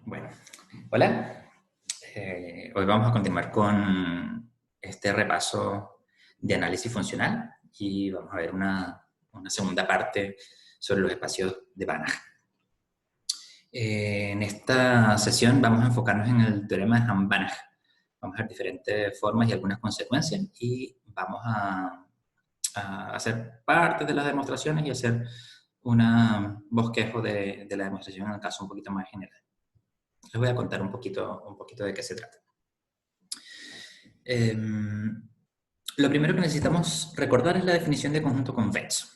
Bueno, hola. Hoy vamos a continuar con este repaso de análisis funcional y vamos a ver una segunda parte sobre los espacios de Banach. En esta sesión vamos a enfocarnos en el teorema de Hahn-Banach. Vamos a ver diferentes formas y algunas consecuencias y vamos a hacer parte de las demostraciones y hacer un bosquejo de la demostración en el caso un poquito más general. Les voy a contar un poquito de qué se trata. Lo primero que necesitamos recordar es la definición de conjunto convexo.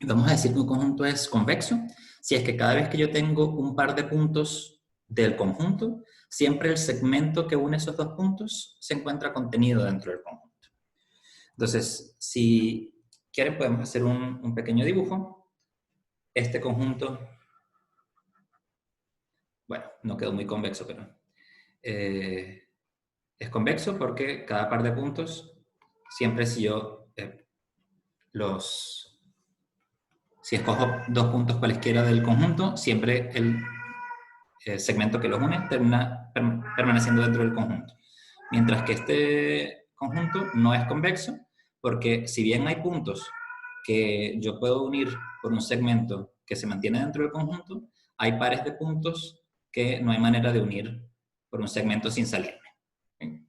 Vamos a decir que un conjunto es convexo si es que cada vez que yo tengo un par de puntos del conjunto, siempre el segmento que une esos dos puntos se encuentra contenido dentro del conjunto. Entonces, si quieren podemos hacer un pequeño dibujo. Este conjunto, bueno, no quedó muy convexo, pero es convexo porque cada par de puntos, siempre si yo si escojo dos puntos cualesquiera del conjunto, siempre el segmento que los une termina permaneciendo dentro del conjunto. Mientras que este conjunto no es convexo, porque si bien hay puntos que yo puedo unir por un segmento que se mantiene dentro del conjunto, hay pares de puntos que no hay manera de unir por un segmento sin salirme. ¿Sí?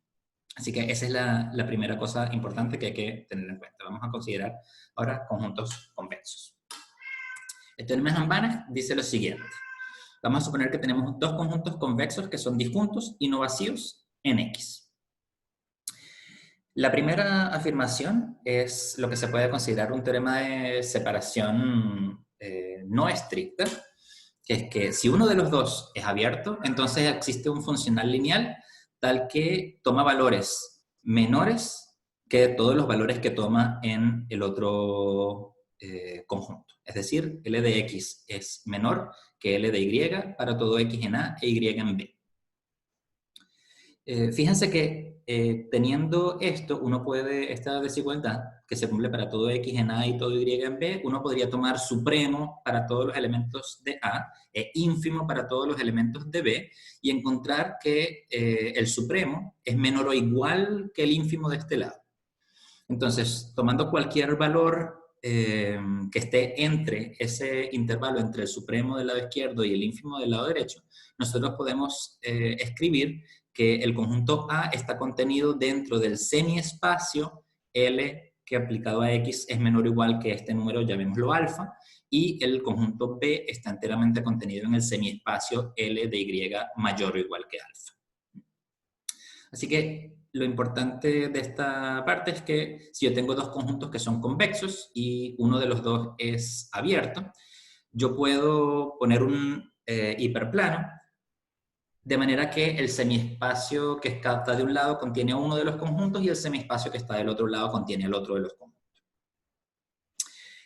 Así que esa es la primera cosa importante que hay que tener en cuenta. Vamos a considerar ahora conjuntos convexos. El teorema de Hahn-Banach dice lo siguiente. Vamos a suponer que tenemos dos conjuntos convexos que son disjuntos y no vacíos en X. La primera afirmación es lo que se puede considerar un teorema de separación no estricta, que es que si uno de los dos es abierto, entonces existe un funcional lineal tal que toma valores menores que todos los valores que toma en el otro conjunto. Es decir, L de X es menor que L de Y para todo X en A e Y en B. Fíjense que teniendo esto, uno puede, esta desigualdad que se cumple para todo X en A y todo Y en B, uno podría tomar supremo para todos los elementos de A e ínfimo para todos los elementos de B y encontrar que el supremo es menor o igual que el ínfimo de este lado. Entonces, tomando cualquier valor que esté entre ese intervalo entre el supremo del lado izquierdo y el ínfimo del lado derecho, nosotros podemos escribir que el conjunto A está contenido dentro del semiespacio L que aplicado a X es menor o igual que este número, llamémoslo alfa, y el conjunto B está enteramente contenido en el semiespacio L de Y mayor o igual que alfa. Así que lo importante de esta parte es que si yo tengo dos conjuntos que son convexos y uno de los dos es abierto, yo puedo poner un hiperplano de manera que el semiespacio que está de un lado contiene uno de los conjuntos y el semiespacio que está del otro lado contiene el otro de los conjuntos.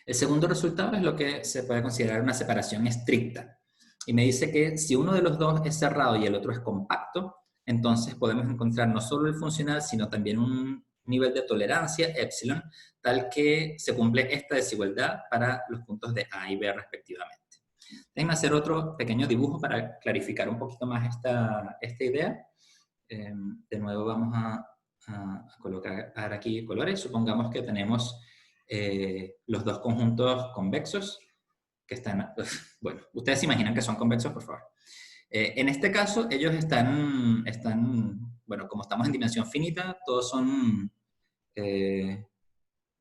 El segundo resultado es lo que se puede considerar una separación estricta. Y me dice que si uno de los dos es cerrado y el otro es compacto, entonces podemos encontrar no solo el funcional, sino también un nivel de tolerancia, epsilon, tal que se cumple esta desigualdad para los puntos de A y B respectivamente. Déjenme hacer otro pequeño dibujo para clarificar un poquito más esta idea. De nuevo vamos a colocar aquí colores. Supongamos que tenemos los dos conjuntos convexos que están... Bueno, ustedes se imaginan que son convexos, por favor. En este caso, ellos están, bueno, como estamos en dimensión finita, todos son...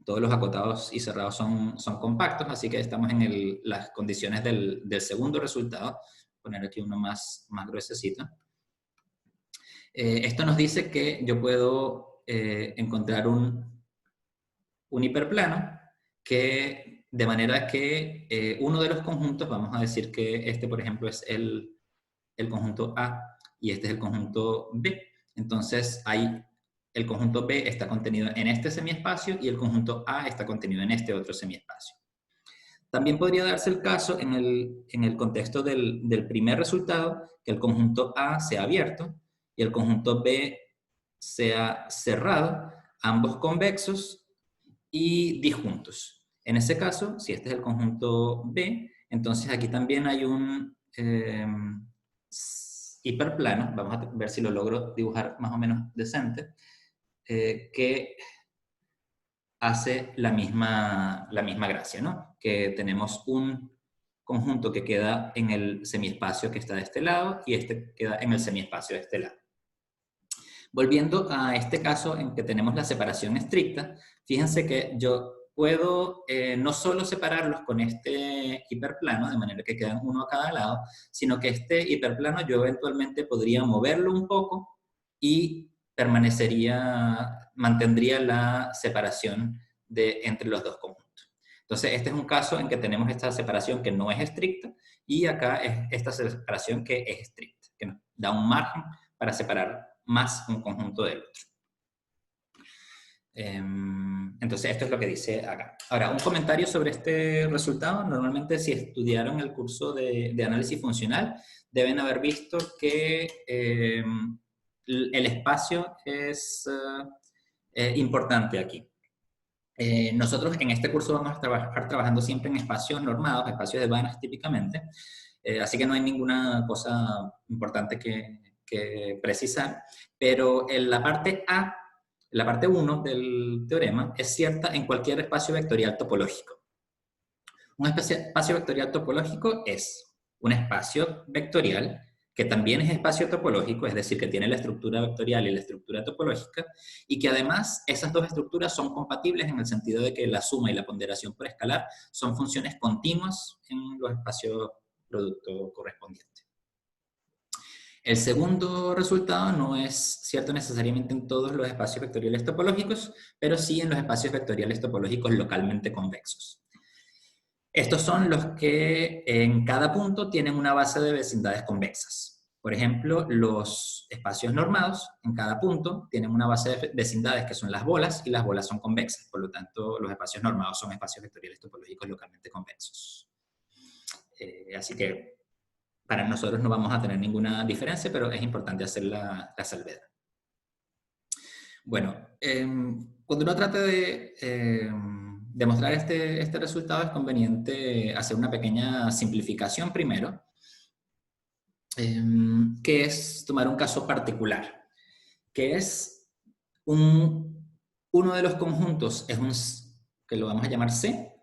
todos los acotados y cerrados son compactos, así que estamos en las condiciones del segundo resultado. Voy a poner aquí uno más gruesecito. Esto nos dice que yo puedo encontrar un hiperplano que, de manera que uno de los conjuntos, vamos a decir que este, por ejemplo, es el conjunto A y este es el conjunto B. Entonces, el conjunto B está contenido en este semiespacio y el conjunto A está contenido en este otro semiespacio. También podría darse el caso en el contexto del primer resultado, que el conjunto A sea abierto y el conjunto B sea cerrado, ambos convexos y disjuntos. En ese caso, si este es el conjunto B, entonces aquí también hay un hiperplano, vamos a ver si lo logro dibujar más o menos decente, que hace la misma gracia, ¿no? Que tenemos un conjunto que queda en el semiespacio que está de este lado y este queda en el semiespacio de este lado. Volviendo a este caso en que tenemos la separación estricta, fíjense que yo puedo no solo separarlos con este hiperplano, de manera que quedan uno a cada lado, sino que este hiperplano yo eventualmente podría moverlo un poco y mantendría la separación entre los dos conjuntos. Entonces, este es un caso en que tenemos esta separación que no es estricta y acá es esta separación que es estricta, que nos da un margen para separar más un conjunto del otro. Entonces, esto es lo que dice acá. Ahora, un comentario sobre este resultado. Normalmente, si estudiaron el curso de análisis funcional, deben haber visto que el espacio es importante aquí. Nosotros en este curso vamos a trabajar trabajando siempre en espacios normados, espacios de Banach típicamente, así que no hay ninguna cosa importante que precisar, pero en la parte A, la parte 1 del teorema, es cierta en cualquier espacio vectorial topológico. Un espacio vectorial topológico es un espacio vectorial que también es espacio topológico, es decir, que tiene la estructura vectorial y la estructura topológica, y que además esas dos estructuras son compatibles en el sentido de que la suma y la ponderación por escalar son funciones continuas en los espacios producto correspondientes. El segundo resultado no es cierto necesariamente en todos los espacios vectoriales topológicos, pero sí en los espacios vectoriales topológicos localmente convexos. Estos son los que en cada punto tienen una base de vecindades convexas. Por ejemplo, los espacios normados en cada punto tienen una base de vecindades que son las bolas, y las bolas son convexas. Por lo tanto, los espacios normados son espacios vectoriales topológicos localmente convexos. Así que para nosotros no vamos a tener ninguna diferencia, pero es importante hacer la salvedad. Bueno, cuando uno trata de demostrar este resultado, es conveniente hacer una pequeña simplificación primero, que es tomar un caso particular, que es uno de los conjuntos que lo vamos a llamar C,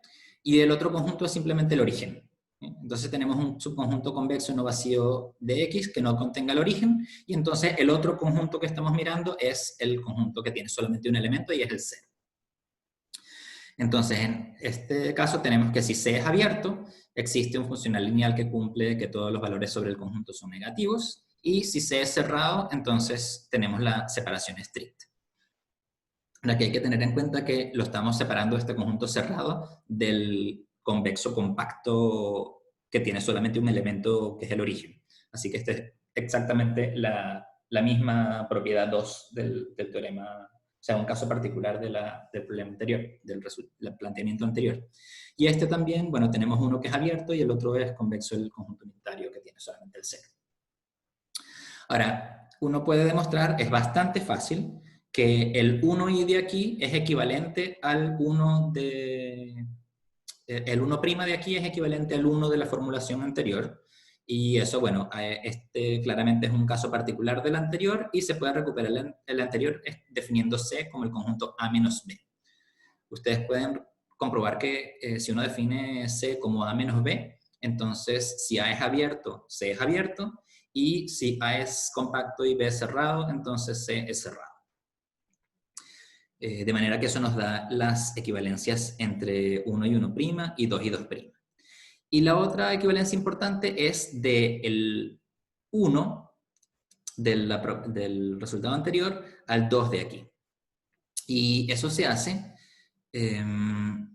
y el otro conjunto es simplemente el origen. Entonces tenemos un subconjunto convexo no vacío de X que no contenga el origen, y entonces el otro conjunto que estamos mirando es el conjunto que tiene solamente un elemento y es el 0. Entonces, en este caso tenemos que si C es abierto, existe un funcional lineal que cumple que todos los valores sobre el conjunto son negativos, y si C es cerrado, entonces tenemos la separación estricta. Ahora que hay que tener en cuenta que lo estamos separando este conjunto cerrado del convexo compacto que tiene solamente un elemento que es el origen. Así que esta es exactamente la misma propiedad 2 del teorema, o sea, un caso particular del problema anterior, del planteamiento anterior. Y este también, bueno, tenemos uno que es abierto y el otro es convexo, el conjunto unitario que tiene solamente el 0.' Uno puede demostrar, es bastante fácil, que el 1i de aquí es equivalente al 1 de... El 1' de aquí es equivalente al 1 de la formulación anterior, y eso, bueno, este claramente es un caso particular del anterior, y se puede recuperar el anterior definiendo C como el conjunto A menos B. Ustedes pueden comprobar que si uno define C como A menos B, entonces si A es abierto, C es abierto, y si A es compacto y B es cerrado, entonces C es cerrado. De manera que eso nos da las equivalencias entre 1 y 1' y 2 y 2'. Y la otra equivalencia importante es del 1 del resultado anterior al 2 de aquí. Y eso se hace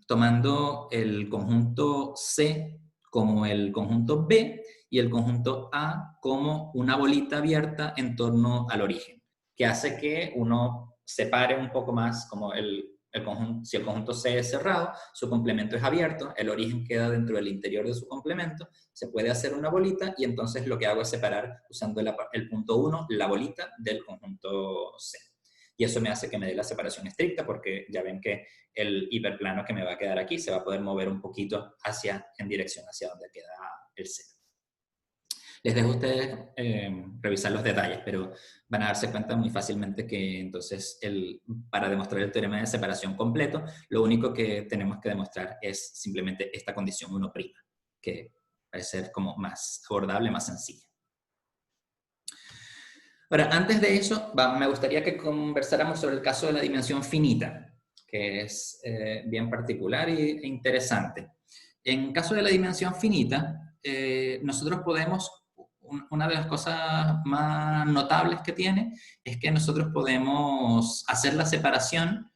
tomando el conjunto C como el conjunto B y el conjunto A como una bolita abierta en torno al origen, que hace que uno separe un poco más como conjunto, si el conjunto C es cerrado, su complemento es abierto, el origen queda dentro del interior de su complemento, se puede hacer una bolita, y entonces lo que hago es separar usando el punto 1, la bolita del conjunto C. Y eso me hace que me dé la separación estricta, porque ya ven que el hiperplano que me va a quedar aquí se va a poder mover un poquito en dirección hacia donde queda el 0. Les dejo a ustedes revisar los detalles, pero van a darse cuenta muy fácilmente que entonces para demostrar el teorema de separación completo, lo único que tenemos que demostrar es simplemente esta condición 1', que va a ser como más abordable, más sencilla. Ahora, antes de eso, me gustaría que conversáramos sobre el caso de la dimensión finita, que es bien particular e interesante. En caso de la dimensión finita, nosotros podemos, una de las cosas más notables que tiene es que nosotros podemos hacer la separación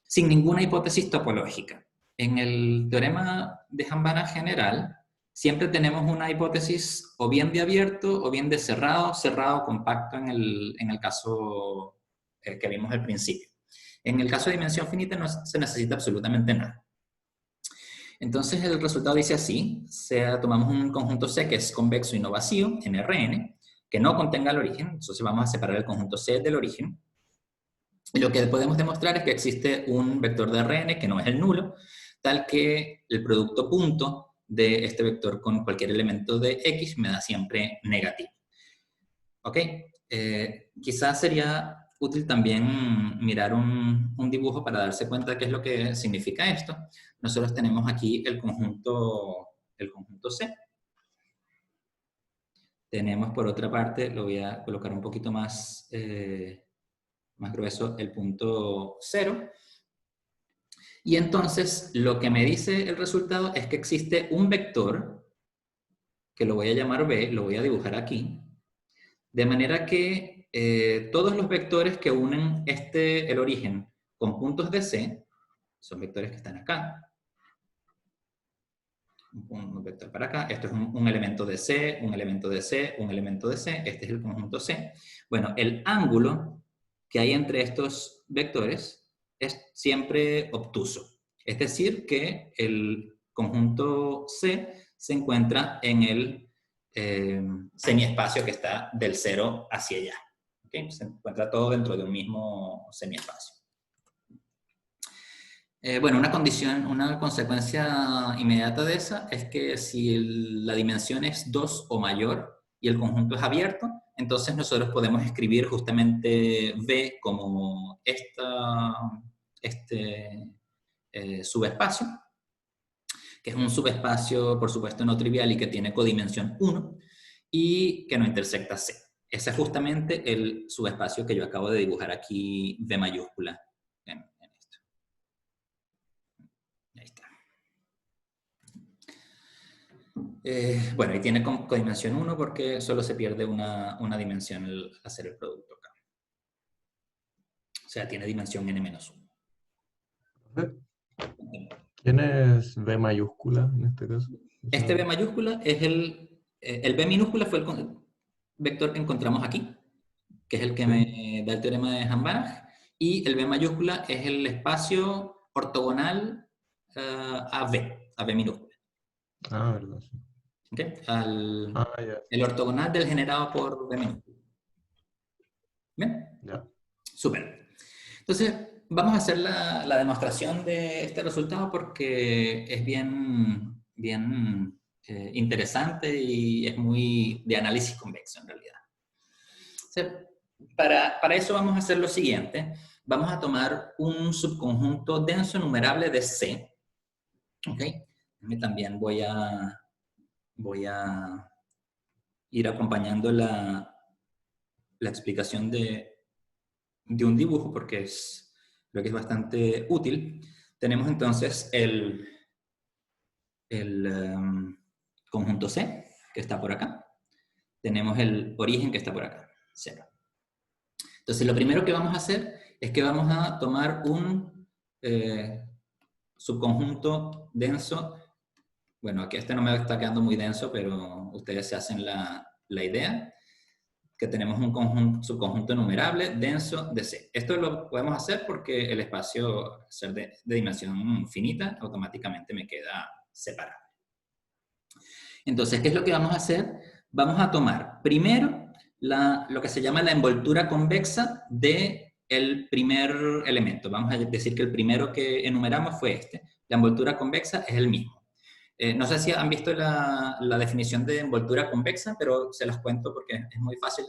sin ninguna hipótesis topológica. En el teorema de Hambana general, siempre tenemos una hipótesis o bien de abierto o bien de cerrado, cerrado compacto en el caso que vimos al principio. En el caso de dimensión finita no se necesita absolutamente nada. Entonces el resultado dice así: tomamos un conjunto C que es convexo y no vacío, en Rn, que no contenga el origen, entonces vamos a separar el conjunto C del origen. Y lo que podemos demostrar es que existe un vector de Rn que no es el nulo, tal que el producto punto de este vector con cualquier elemento de X me da siempre negativo. ¿Ok? Quizás sería útil también mirar un dibujo para darse cuenta de qué es lo que significa esto. Nosotros tenemos aquí el conjunto C. Tenemos por otra parte, lo voy a colocar un poquito más grueso, el punto 0. Y entonces lo que me dice el resultado es que existe un vector, que lo voy a llamar B, lo voy a dibujar aquí, de manera que todos los vectores que unen el origen con puntos de C, son vectores que están acá, un vector para acá, esto es un elemento de C, un elemento de C, un elemento de C, este es el conjunto C. Bueno, el ángulo que hay entre estos vectores es siempre obtuso. Es decir, que el conjunto C se encuentra en el semiespacio que está del 0 hacia allá. ¿Okay? Se encuentra todo dentro de un mismo semiespacio. Bueno, una consecuencia inmediata de esa es que si la dimensión es 2 o mayor y el conjunto es abierto, entonces nosotros podemos escribir justamente V como este subespacio, que es un subespacio, por supuesto, no trivial y que tiene codimensión 1 y que no intersecta C. Ese es justamente el subespacio que yo acabo de dibujar aquí, V mayúscula. Bueno, y tiene codimensión 1 porque solo se pierde una dimensión al hacer el producto acá. O sea, tiene dimensión n-1. ¿Quién es B mayúscula en este caso? Este B mayúscula es el B minúscula fue el vector que encontramos aquí, que es el que me da el teorema de Hambana, y el B mayúscula es el espacio ortogonal a B minúscula. Ah, verdad. Sí. ¿Okay? Ya. El ortogonal del generado por B minúscula. ¿Bien? Ya. Súper. Entonces, vamos a hacer la demostración de este resultado porque es bien interesante y es muy de análisis convexo en realidad. O sea, para eso vamos a hacer lo siguiente. Vamos a tomar un subconjunto denso numerable de C. ¿Ok? También voy a ir acompañando la explicación de un dibujo porque creo que es bastante útil. Tenemos entonces el conjunto C, que está por acá. Tenemos el origen que está por acá, 0. Entonces, lo primero que vamos a hacer es que vamos a tomar un subconjunto denso. Bueno, aquí este no me está quedando muy denso, pero ustedes se hacen la idea. Que tenemos un subconjunto numerable denso de C. Esto lo podemos hacer porque el espacio, al ser de dimensión finita, automáticamente me queda separado. Entonces, ¿qué es lo que vamos a hacer? Vamos a tomar primero lo que se llama la envoltura convexa del primer elemento. Vamos a decir que el primero que enumeramos fue este. La envoltura convexa es el mismo. No sé si han visto la definición de envoltura convexa, pero se las cuento porque es muy fácil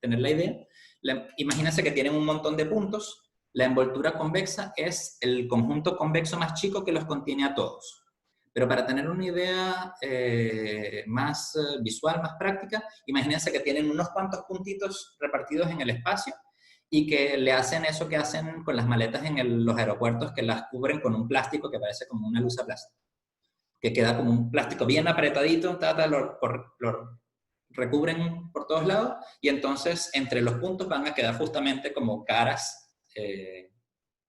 tener la idea. Imagínense que tienen un montón de puntos. La envoltura convexa es el conjunto convexo más chico que los contiene a todos. Pero para tener una idea más visual, más práctica, imagínense que tienen unos cuantos puntitos repartidos en el espacio y que le hacen eso que hacen con las maletas en los aeropuertos, que las cubren con un plástico que parece como una luz a plástico, que queda como un plástico bien apretadito, lo recubren por todos lados, y entonces entre los puntos van a quedar justamente como caras,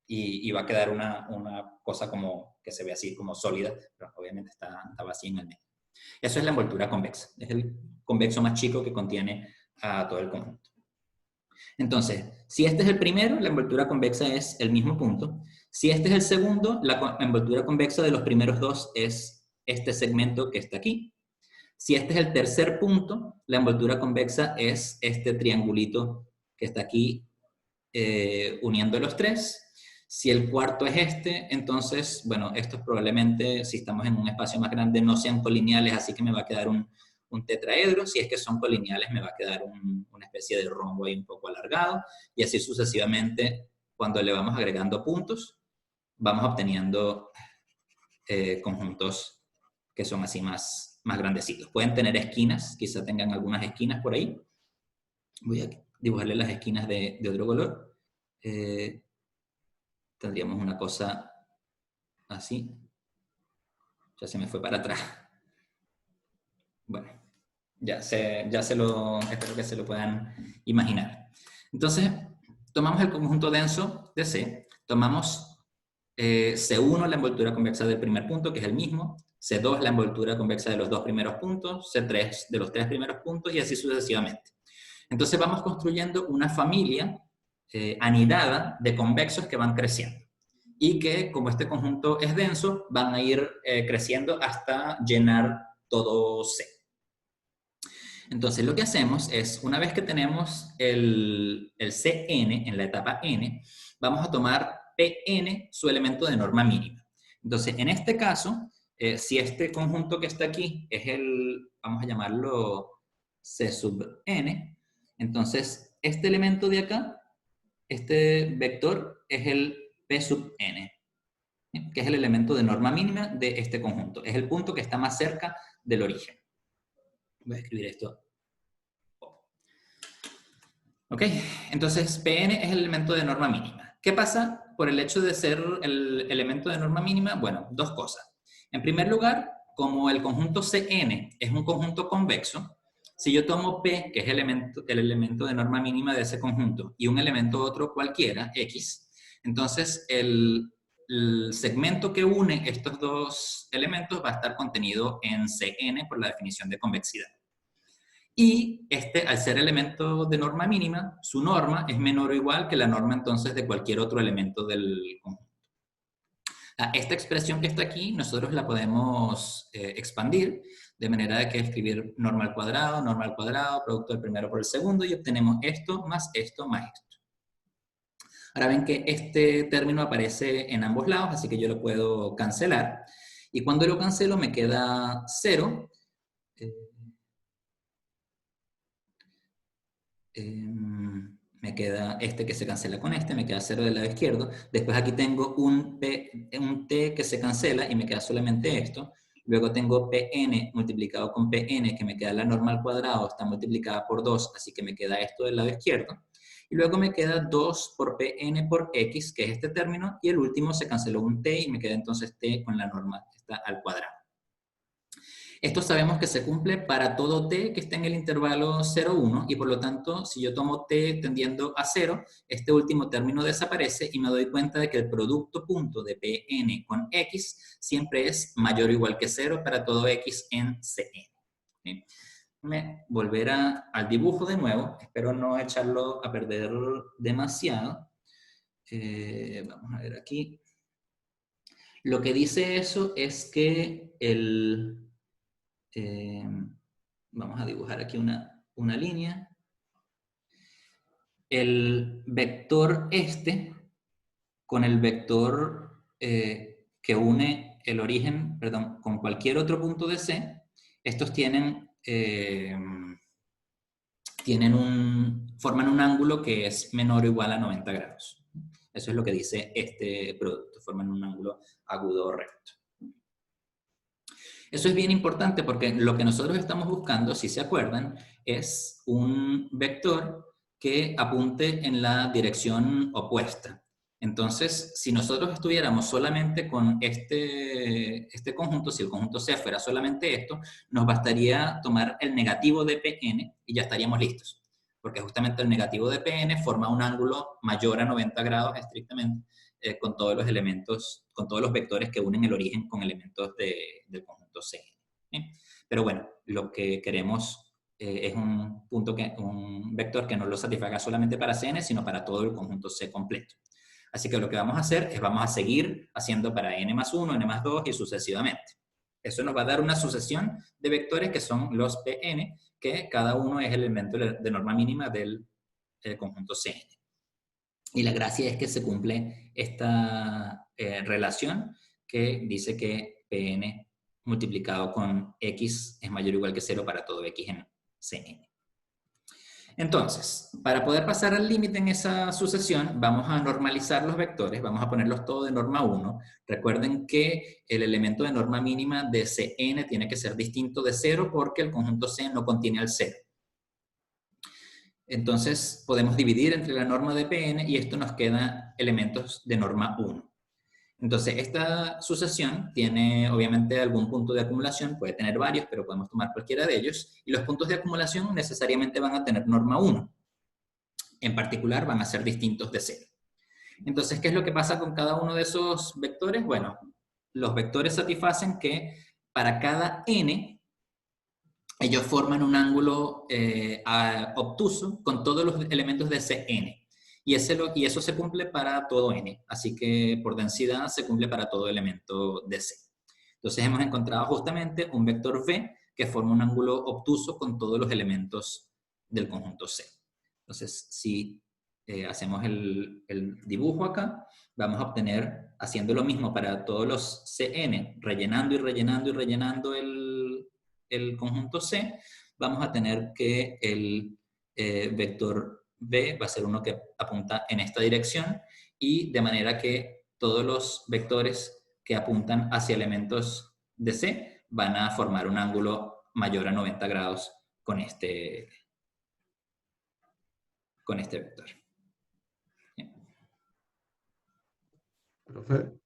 y va a quedar una cosa como que se ve así como sólida, pero obviamente está vacía en el medio. Eso es la envoltura convexa, es el convexo más chico que contiene a todo el conjunto. Entonces, si este es el primero, la envoltura convexa es el mismo punto. Si este es el segundo, la envoltura convexa de los primeros dos es este segmento que está aquí. Si este es el tercer punto, la envoltura convexa es este triangulito que está aquí uniendo los tres. Si el cuarto es este, entonces, bueno, estos probablemente, si estamos en un espacio más grande, no sean colineales, así que me va a quedar un tetraedro. Si es que son colineales, me va a quedar una especie de rombo ahí un poco alargado, y así sucesivamente. Cuando le vamos agregando puntos, vamos obteniendo conjuntos que son así más grandecitos. Pueden tener esquinas, quizá tengan algunas esquinas por ahí. Voy a dibujarle las esquinas de otro color. Tendríamos una cosa así. Ya se me fue para atrás. Bueno, espero que se lo puedan imaginar. Entonces, tomamos el conjunto denso de C, tomamos C1, la envoltura convexa del primer punto, que es el mismo, C2, la envoltura convexa de los dos primeros puntos, C3 de los tres primeros puntos, y así sucesivamente. Entonces vamos construyendo una familia anidada de convexos que van creciendo, y que, como este conjunto es denso, van a ir creciendo hasta llenar todo C. Entonces lo que hacemos es, una vez que tenemos el Cn en la etapa n, vamos a tomar Pn, su elemento de norma mínima. Entonces, en este caso, si este conjunto que está aquí es vamos a llamarlo C sub n, entonces este elemento de acá, este vector, es el P sub n, que es el elemento de norma mínima de este conjunto. Es el punto que está más cerca del origen. Voy a escribir esto. ¿Ok? Entonces, Pn es el elemento de norma mínima. ¿Qué pasa por el hecho de ser el elemento de norma mínima? Bueno, dos cosas. En primer lugar, como el conjunto Cn es un conjunto convexo, si yo tomo P, que es el elemento de norma mínima de ese conjunto, y un elemento otro cualquiera, X, entonces el segmento que une estos dos elementos va a estar contenido en Cn por la definición de convexidad. Y al ser elemento de norma mínima, su norma es menor o igual que la norma entonces de cualquier otro elemento del conjunto. Esta expresión que está aquí, nosotros la podemos expandir, de manera que escribir norma al cuadrado, producto del primero por el segundo, y obtenemos esto más esto más esto. Ahora ven que este término aparece en ambos lados, así que yo lo puedo cancelar. Y cuando lo cancelo me queda 0. Me queda este que se cancela con este, me queda 0 del lado izquierdo. Después aquí tengo un t que se cancela y me queda solamente esto. Luego tengo Pn multiplicado con Pn, que me queda la norma al cuadrado, está multiplicada por 2, así que me queda esto del lado izquierdo. Y luego me queda 2 por Pn por x, que es este término, y el último se canceló un t y me queda entonces t con la norma que está al cuadrado. Esto sabemos que se cumple para todo t que esté en el intervalo 0, 1, y por lo tanto, si yo tomo t tendiendo a 0, este último término desaparece y me doy cuenta de que el producto punto de Pn con x siempre es mayor o igual que 0 para todo x en Cn. ¿Sí? Volver al dibujo de nuevo, espero no echarlo a perder demasiado. Vamos a ver aquí. Lo que dice eso es que vamos a dibujar aquí una línea. El vector con el vector que une el origen, perdón, con cualquier otro punto de C, estos forman un ángulo que es menor o igual a 90 grados. Eso es lo que dice este producto, forman un ángulo agudo o recto. Eso es bien importante porque lo que nosotros estamos buscando, si se acuerdan, es un vector que apunte en la dirección opuesta. Entonces, si nosotros estuviéramos solamente con este conjunto, si el conjunto C fuera solamente esto, nos bastaría tomar el negativo de Pn y ya estaríamos listos. Porque justamente el negativo de Pn forma un ángulo mayor a 90 grados estrictamente con todos los elementos, con todos los vectores que unen el origen con elementos del conjunto C. Pero bueno, lo que queremos es un vector que no lo satisfaga solamente para Cn, sino para todo el conjunto C completo. Así que lo que vamos a hacer es vamos a seguir haciendo para n más 1, n más 2 y sucesivamente. Eso nos va a dar una sucesión de vectores que son los Pn, que cada uno es el elemento de norma mínima del conjunto Cn. Y la gracia es que se cumple esta relación que dice que Pn multiplicado con x es mayor o igual que 0 para todo x en Cn. Entonces, para poder pasar al límite en esa sucesión, vamos a normalizar los vectores, vamos a ponerlos todos de norma 1. Recuerden que el elemento de norma mínima de Cn tiene que ser distinto de 0 porque el conjunto C no contiene al 0. Entonces, podemos dividir entre la norma de Pn y esto nos queda elementos de norma 1. Entonces, esta sucesión tiene obviamente algún punto de acumulación, puede tener varios, pero podemos tomar cualquiera de ellos, y los puntos de acumulación necesariamente van a tener norma 1. En particular, van a ser distintos de 0. Entonces, ¿qué es lo que pasa con cada uno de esos vectores? Bueno, los vectores satisfacen que para cada n, ellos forman un ángulo obtuso con todos los elementos de Cn. Y eso se cumple para todo n. Así que por densidad se cumple para todo elemento de C. Entonces hemos encontrado justamente un vector v que forma un ángulo obtuso con todos los elementos del conjunto C. Entonces, si hacemos el dibujo acá, vamos a obtener, haciendo lo mismo para todos los Cn, rellenando y rellenando y rellenando el conjunto C, vamos a tener que el vector V va a ser uno que apunta en esta dirección y de manera que todos los vectores que apuntan hacia elementos de C van a formar un ángulo mayor a 90 grados con este vector. Bien. Profe,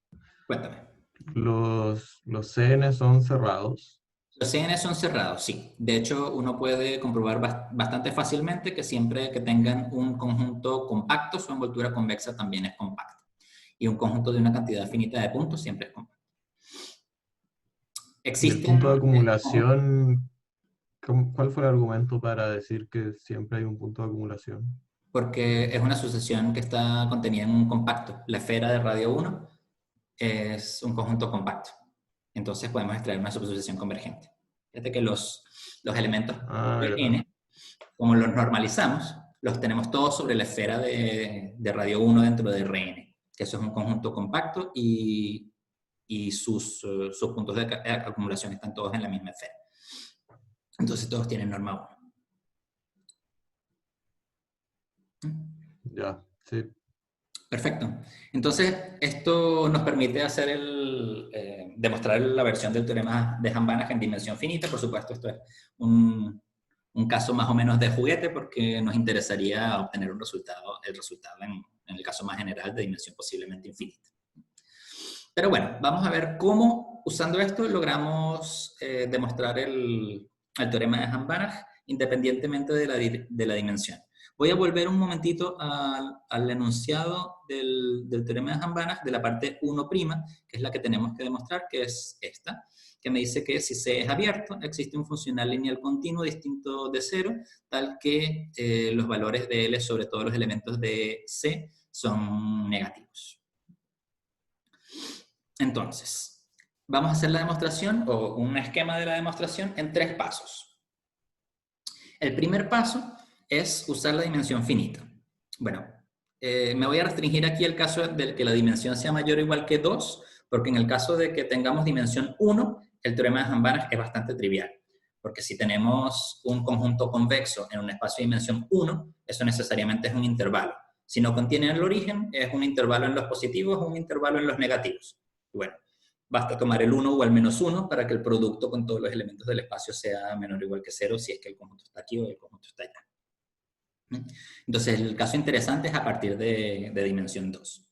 Cuéntame. los Cn son cerrados. Los CN son cerrados, sí. De hecho, uno puede comprobar bastante fácilmente que siempre que tengan un conjunto compacto, su envoltura convexa también es compacta. Y un conjunto de una cantidad finita de puntos siempre es compacto. ¿El punto de acumulación? ¿Cuál fue el argumento para decir que siempre hay un punto de acumulación? Porque es una sucesión que está contenida en un compacto. La esfera de radio 1 es un conjunto compacto. Entonces podemos extraer una subsucesión convergente. Fíjate que los elementos n, como los normalizamos, los tenemos todos sobre la esfera de radio 1 dentro de Rn, que eso es un conjunto compacto y sus puntos de acumulación están todos en la misma esfera. Entonces todos tienen norma 1. Ya, sí. Perfecto. Entonces, esto nos permite hacer demostrar la versión del teorema de Hahn-Banach en dimensión finita. Por supuesto, esto es un caso más o menos de juguete porque nos interesaría obtener el resultado en el caso más general de dimensión posiblemente infinita. Pero bueno, vamos a ver cómo, usando esto, logramos demostrar el teorema de Hahn-Banach independientemente de la dimensión. Voy a volver un momentito al enunciado del teorema de Hahn-Banach de la parte 1', que es la que tenemos que demostrar, que es esta, que me dice que si C es abierto, existe un funcional lineal continuo distinto de 0, tal que los valores de L sobre todos los elementos de C son negativos. Entonces, vamos a hacer la demostración, o un esquema de la demostración, en 3 pasos. El primer paso es usar la dimensión finita. Bueno, me voy a restringir aquí al caso de que la dimensión sea mayor o igual que 2, Porque en el caso de que tengamos dimensión 1, el teorema de Hambana es bastante trivial. Porque si tenemos un conjunto convexo en un espacio de dimensión 1, eso necesariamente es un intervalo. Si no contiene el origen, es un intervalo en los positivos o un intervalo en los negativos. Y bueno, basta tomar el 1 o el menos 1 para que el producto con todos los elementos del espacio sea menor o igual que 0 si es que el conjunto está aquí o el conjunto está allá. Entonces, el caso interesante es a partir de dimensión 2.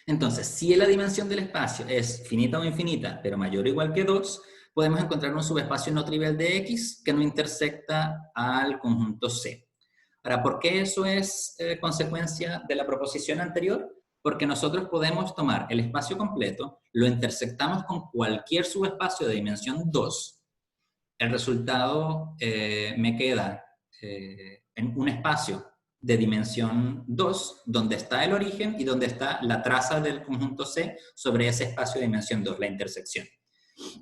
Entonces, si la dimensión del espacio es finita o infinita, pero mayor o igual que 2, podemos encontrar un subespacio no trivial de X que no intersecta al conjunto C. Ahora, ¿por qué eso es consecuencia de la proposición anterior? Porque nosotros podemos tomar el espacio completo, lo intersectamos con cualquier subespacio de dimensión 2. El resultado me queda en un espacio de dimensión 2, donde está el origen y donde está la traza del conjunto C sobre ese espacio de dimensión 2, la intersección.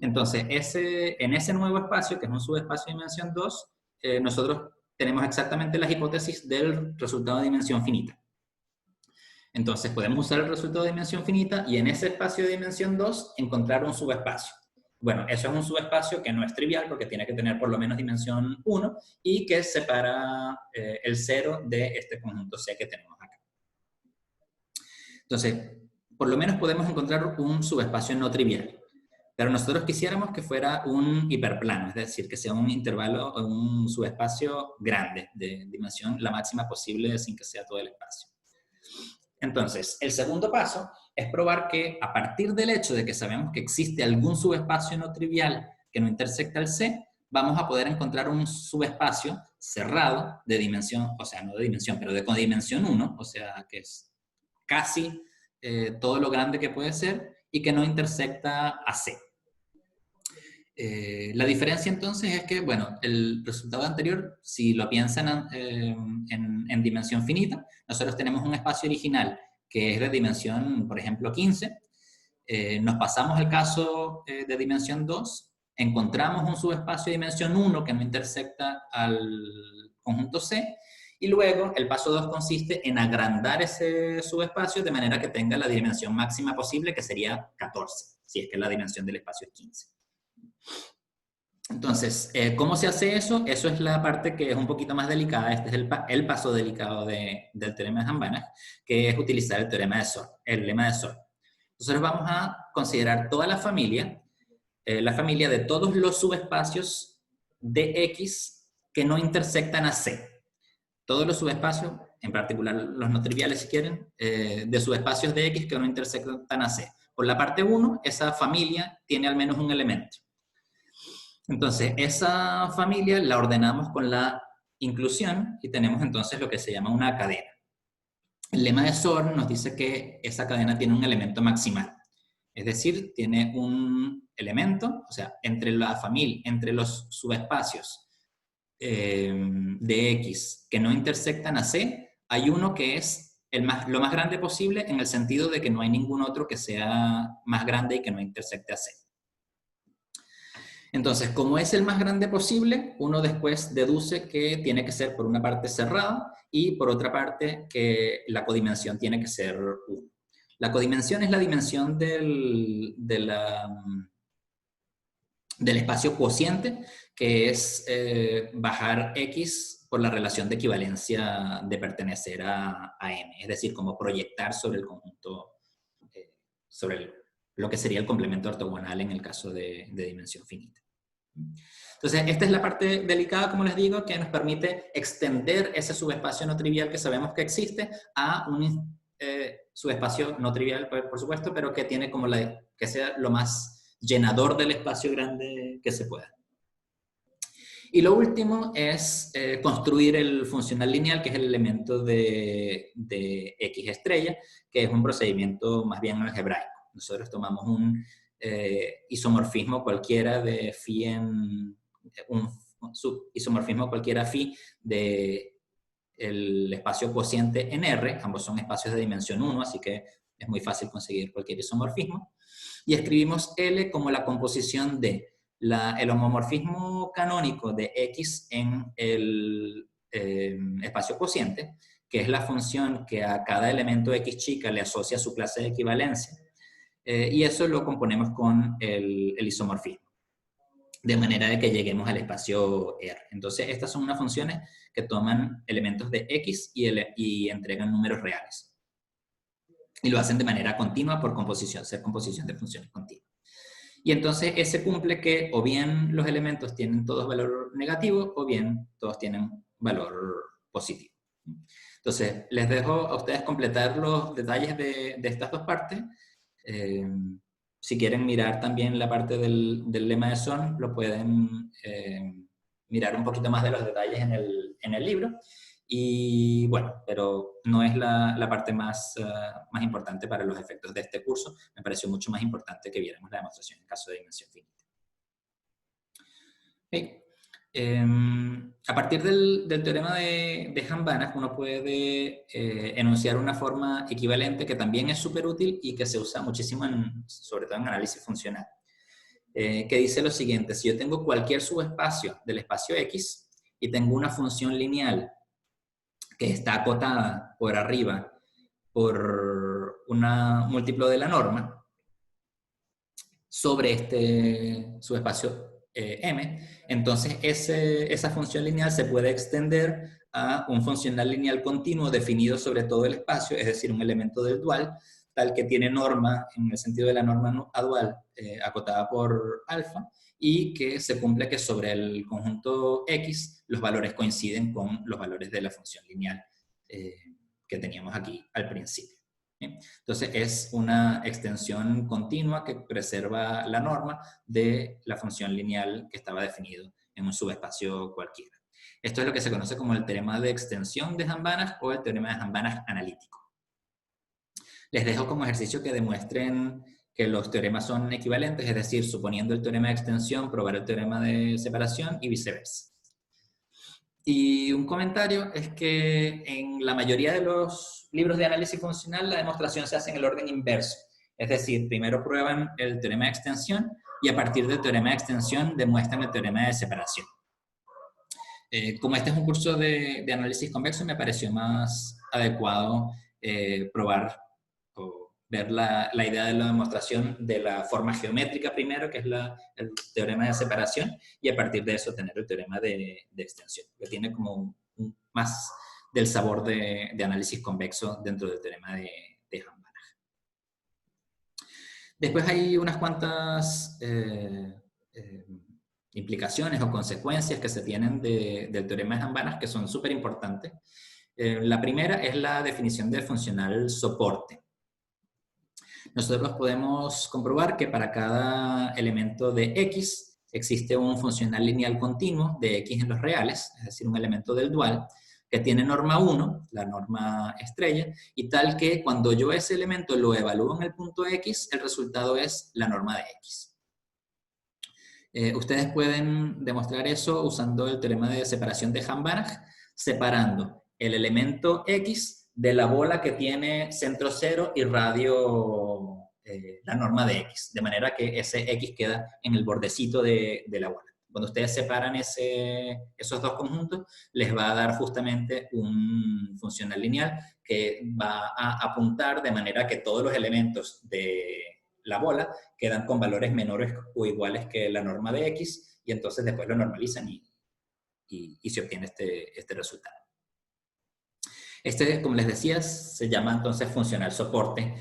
Entonces, en ese nuevo espacio, que es un subespacio de dimensión 2, nosotros tenemos exactamente las hipótesis del resultado de dimensión finita. Entonces, podemos usar el resultado de dimensión finita y en ese espacio de dimensión 2 encontrar un subespacio. Bueno, eso es un subespacio que no es trivial porque tiene que tener por lo menos dimensión 1 y que separa el 0 de este conjunto C que tenemos acá. Entonces, por lo menos podemos encontrar un subespacio no trivial. Pero nosotros quisiéramos que fuera un hiperplano, es decir, que sea un intervalo o un subespacio grande, de dimensión la máxima posible sin que sea todo el espacio. Entonces, el segundo paso es probar que a partir del hecho de que sabemos que existe algún subespacio no trivial que no intersecta el C, vamos a poder encontrar un subespacio cerrado de dimensión, o sea, no de dimensión, pero con dimensión 1, o sea, que es casi todo lo grande que puede ser y que no intersecta a C. La diferencia entonces es que, bueno, el resultado anterior, si lo piensan en dimensión finita, nosotros tenemos un espacio original que es de dimensión, por ejemplo, 15. Nos pasamos al caso de dimensión 2, encontramos un subespacio de dimensión 1 que no intersecta al conjunto C, y luego el paso 2 consiste en agrandar ese subespacio de manera que tenga la dimensión máxima posible, que sería 14, si es que la dimensión del espacio es 15. Entonces, ¿cómo se hace eso? Eso es la parte que es un poquito más delicada. Este es el paso delicado del teorema de Hambana, que es utilizar el teorema de Sor, el lema de Sor. Nosotros vamos a considerar toda la familia de todos los subespacios de X que no intersectan a C. Todos los subespacios, en particular los no triviales si quieren, de subespacios de X que no intersectan a C. Por la parte 1, esa familia tiene al menos un elemento. Entonces, esa familia la ordenamos con la inclusión y tenemos entonces lo que se llama una cadena. El lema de Sor nos dice que esa cadena tiene un elemento maximal. Es decir, tiene un elemento, o sea, entre la familia, entre los subespacios de X que no intersectan a C, hay uno que es lo más grande posible en el sentido de que no hay ningún otro que sea más grande y que no intersecte a C. Entonces, como es el más grande posible, uno después deduce que tiene que ser por una parte cerrada y por otra parte que la codimensión tiene que ser 1. La codimensión es la dimensión del espacio cociente, que es bajar X por la relación de equivalencia de pertenecer a M, es decir, como proyectar sobre el conjunto, sobre lo que sería el complemento ortogonal en el caso de dimensión finita. Entonces, esta es la parte delicada, como les digo, que nos permite extender ese subespacio no trivial que sabemos que existe a un subespacio no trivial, por supuesto, pero que tiene como que sea lo más llenador del espacio grande que se pueda. Y lo último es construir el funcional lineal, que es el elemento de X estrella, que es un procedimiento más bien algebraico. Nosotros tomamos un isomorfismo cualquiera de phi un isomorfismo cualquiera phi de el espacio cociente en R, ambos son espacios de dimensión 1, así que es muy fácil conseguir cualquier isomorfismo, y escribimos L como la composición de el homomorfismo canónico de X en el espacio cociente, que es la función que a cada elemento X chica le asocia su clase de equivalencia, y eso lo componemos con el isomorfismo, de manera de que lleguemos al espacio R. Entonces, estas son unas funciones que toman elementos de X y entregan números reales. Y lo hacen de manera continua por composición, ser composición de funciones continuas. Y entonces ese cumple que o bien los elementos tienen todos valor negativo o bien todos tienen valor positivo. Entonces, les dejo a ustedes completar los detalles de estas dos partes. Si quieren mirar también la parte del lema de Son, lo pueden mirar un poquito más de los detalles en el libro. Y bueno, pero no es la parte más importante para los efectos de este curso. Me pareció mucho más importante que viéramos la demostración en caso de dimensión finita. Okay. A partir del teorema de Hahn-Banach, uno puede enunciar una forma equivalente que también es súper útil y que se usa muchísimo, sobre todo en análisis funcional, que dice lo siguiente: si yo tengo cualquier subespacio del espacio X y tengo una función lineal que está acotada por arriba por un múltiplo de la norma sobre este subespacio M, entonces esa función lineal se puede extender a un funcional lineal continuo definido sobre todo el espacio, es decir, un elemento del dual, tal que tiene norma, en el sentido de la norma adual, acotada por alfa, y que se cumple que sobre el conjunto X los valores coinciden con los valores de la función lineal que teníamos aquí al principio. Entonces es una extensión continua que preserva la norma de la función lineal que estaba definido en un subespacio cualquiera. Esto es lo que se conoce como el teorema de extensión de Hahn-Banach o el teorema de Hahn-Banach analítico. Les dejo como ejercicio que demuestren que los teoremas son equivalentes, es decir, suponiendo el teorema de extensión, probar el teorema de separación y viceversa. Y un comentario es que en la mayoría de los libros de análisis funcional la demostración se hace en el orden inverso. Es decir, primero prueban el teorema de extensión y a partir del teorema de extensión demuestran el teorema de separación. Como este es un curso de análisis convexo, me pareció más adecuado probar o ver la idea de la demostración de la forma geométrica primero, que es el teorema de separación, y a partir de eso tener el teorema de extensión, que tiene como más del sabor de análisis convexo dentro del teorema de Hahn-Banach. Después hay unas cuantas implicaciones o consecuencias que se tienen del teorema de Hahn-Banach que son súper importantes. La primera es la definición del funcional soporte. Nosotros podemos comprobar que para cada elemento de X existe un funcional lineal continuo de X en los reales, es decir, un elemento del dual, que tiene norma 1, la norma estrella, y tal que cuando yo ese elemento lo evalúo en el punto X, el resultado es la norma de X. Ustedes pueden demostrar eso usando el teorema de separación de Hahn-Banach, separando el elemento X de la bola que tiene centro cero y radio la norma de X, de manera que ese X queda en el bordecito de la bola. Cuando ustedes separan esos dos conjuntos, les va a dar justamente un funcional lineal que va a apuntar de manera que todos los elementos de la bola quedan con valores menores o iguales que la norma de X, y entonces después lo normalizan y se obtiene este resultado. Como les decía, se llama entonces funcional soporte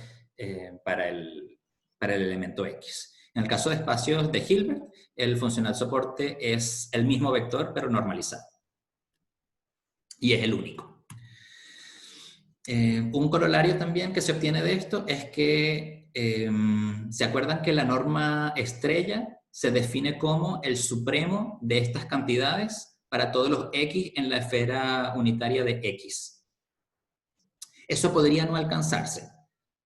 para el elemento X. En el caso de espacios de Hilbert, el funcional soporte es el mismo vector, pero normalizado. Y es el único. Un corolario también que se obtiene de esto es que, ¿se acuerdan que la norma estrella se define como el supremo de estas cantidades para todos los X en la esfera unitaria de X? Eso podría no alcanzarse,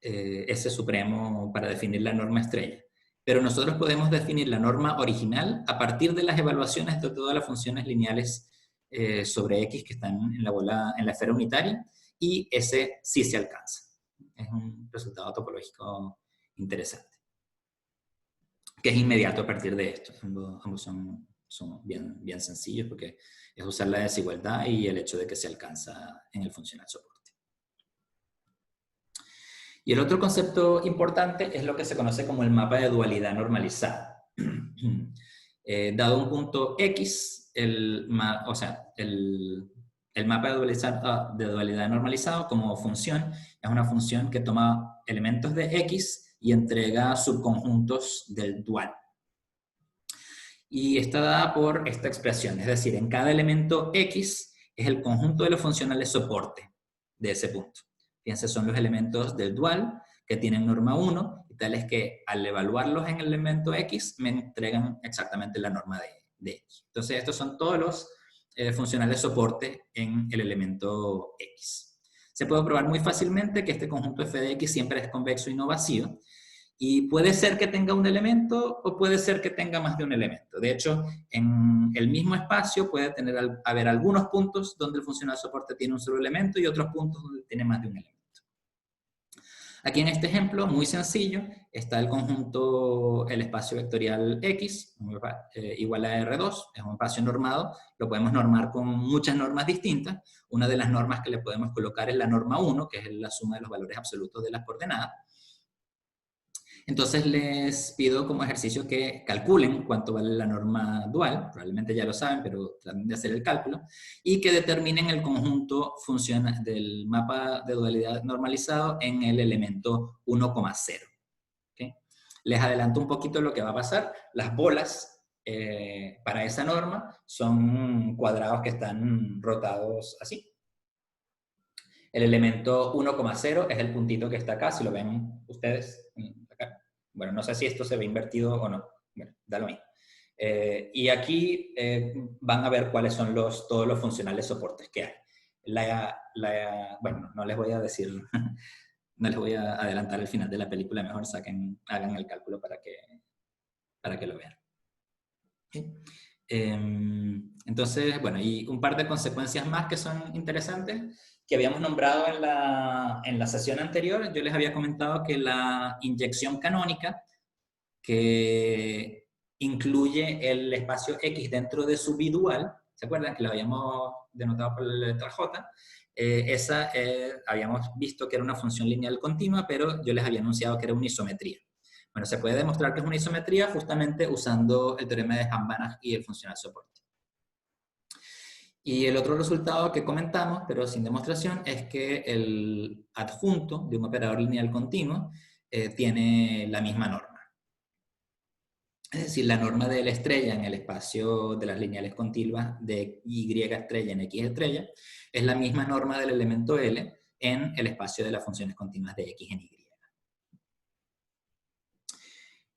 ese supremo para definir la norma estrella. Pero nosotros podemos definir la norma original a partir de las evaluaciones de todas las funciones lineales sobre X que están en la esfera unitaria, y ese sí se alcanza. Es un resultado topológico interesante, que es inmediato a partir de esto. Ambos son bien sencillos porque es usar la desigualdad y el hecho de que se alcanza en el funcional soporte. Y el otro concepto importante es lo que se conoce como el mapa de dualidad normalizada. Dado un punto X, el mapa de dualidad normalizado como función es una función que toma elementos de X y entrega subconjuntos del dual. Y está dada por esta expresión, es decir, en cada elemento X es el conjunto de los funcionales soporte de ese punto. Fíjense, son los elementos del dual que tienen norma 1, y tal es que al evaluarlos en el elemento X me entregan exactamente la norma de X. Entonces, estos son todos los funcionales soporte en el elemento X. Se puede probar muy fácilmente que este conjunto f de X siempre es convexo y no vacío, y puede ser que tenga un elemento o puede ser que tenga más de un elemento. De hecho, en el mismo espacio puede haber algunos puntos donde el funcional soporte tiene un solo elemento y otros puntos donde tiene más de un elemento. Aquí en este ejemplo, muy sencillo, está el conjunto, el espacio vectorial X, igual a R2, es un espacio normado, lo podemos normar con muchas normas distintas. Una de las normas que le podemos colocar es la norma 1, que es la suma de los valores absolutos de las coordenadas. Entonces les pido como ejercicio que calculen cuánto vale la norma dual, probablemente ya lo saben, pero traten de hacer el cálculo, y que determinen el conjunto del mapa de dualidad normalizado en el elemento 1,0. ¿Okay? Les adelanto un poquito lo que va a pasar. Las bolas para esa norma son cuadrados que están rotados así. El elemento 1,0 es el puntito que está acá, si lo ven ustedes acá. Bueno, no sé si esto se ve invertido o no. Bueno, da lo mismo. Y aquí van a ver cuáles son todos los funcionales soportes que hay. Bueno, no les voy a decir, no les voy a adelantar el final de la película, mejor hagan el cálculo para que lo vean. ¿Okay? Entonces, bueno, y un par de consecuencias más que son interesantes, que habíamos nombrado en la sesión anterior. Yo les había comentado que la inyección canónica, que incluye el espacio X dentro de su bidual, ¿se acuerdan que lo habíamos denotado por la letra J? Habíamos visto que era una función lineal continua, pero yo les había anunciado que era una isometría. Bueno, se puede demostrar que es una isometría justamente usando el teorema de Hahn-Banach y el funcional soporte. Y el otro resultado que comentamos, pero sin demostración, es que el adjunto de un operador lineal continuo tiene la misma norma. Es decir, la norma de la estrella en el espacio de las lineales continuas de Y estrella en X estrella es la misma norma del elemento L en el espacio de las funciones continuas de X en Y.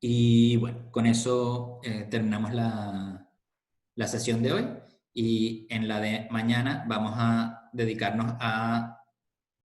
Y bueno, con eso terminamos la sesión de hoy, y en la de mañana vamos a dedicarnos a